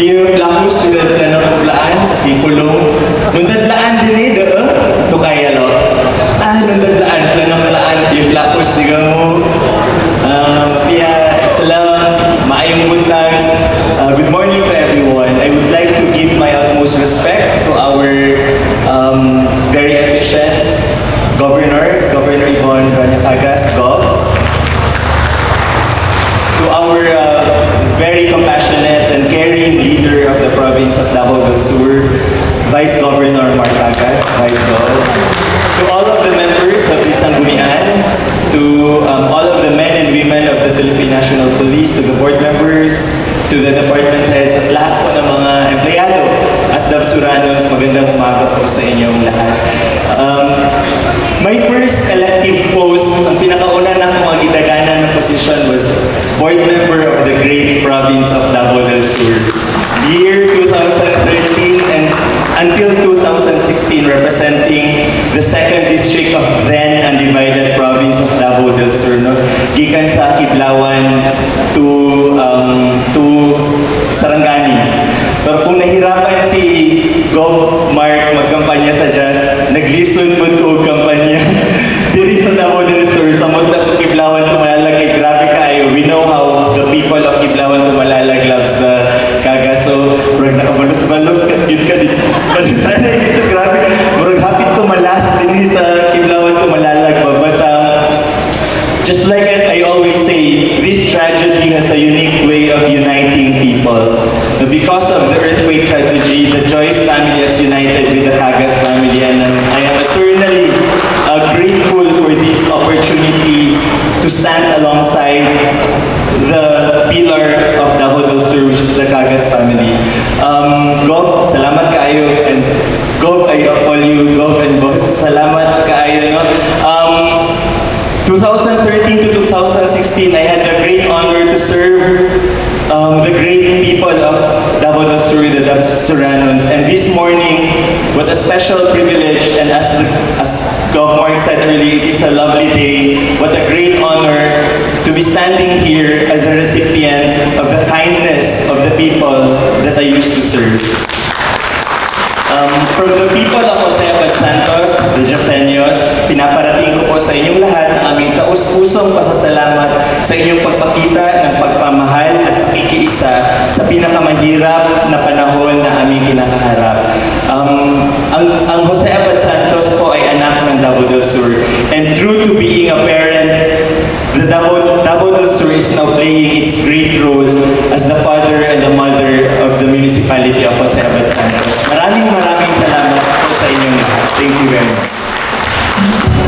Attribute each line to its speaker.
Speaker 1: Pio Flacus, tulad na nagpuplaan, si Pulong. Nung dadlaan din to kaya lo. Nung dadlaan, planang-plaan, Pio Flacus, di ka mo. Pia, salam, maayong buntag. Good morning to everyone. I would like to give my utmost respect to our very efficient Governor Yvonne Rania-Cagas, Gov. To our very compassionate and caring leader of the province of Davao del Sur, Vice Governor Mark Cagas, Vice Gov. To all of the members of the Sanggunian, to all of the men and women of the Philippine National Police, to the board members, to the department heads, at lahat po ng mga empleyado at Davsuranons, magandang umaga po sa inyong lahat. My first elective post, ang pinakauna na akong agidaganan ng posisyon was board member of the great province of Davao del Sur. Year 2013 and until 2016, representing the 2nd district of then undivided province of Davao del Sur. No? Gikan sa Kidlawan to Sarangani. Pero kung nahirapan si Gov. Mark magkampanya sa JAS, naglisod po ito kampanya. Diri sa Davao del Sur, sa Mutla to Kiblawan to Malalag, grabe kayo. We know how the people of Kiblawan to Malalag loves the Cagas. So, murag nakabalos-balos, yun ka dito. Balusan na ito, grabe. Murag hapit ko malas din sa Kiblawan to Malalag. But just like I always say, this tragedy has a unique way of uniting people. Because of the earthquake tragedy, the Joyce family has united with the Cagas family, and I am eternally grateful for this opportunity to stand alongside the pillar of Davao del Sur, which is the Cagas family. Gov, salamat kaayo, and Gov, I call you Gov and Boss. Salamat kaayo, no? 2013 to 2016, I had the great honor to serve the great people of Davao del Sur, the Davsuranons. And this morning, what a special privilege, and as Gov. Mark said earlier, it is a lovely day. What a great honor to be standing here as a recipient of the kindness of the people that I used to serve. From the people of Jose Abad Santos, the Joseños, pinaparating ko po sa inyong lahat ang aming taus-pusong pasasalamat sa inyong pagpakita ng pagpamahal at pakikiisa sa pinakamahirap na panahon na aming kinakaharap. Ang Jose Abad Santos po ay anak ng Davao del Sur, and true to being a parent, the Davao del Sur is now playing its great role as the father and the mother of the municipality of Jose Abad Santos. Maraming salamat po sa inyong lahat. Thank you very much.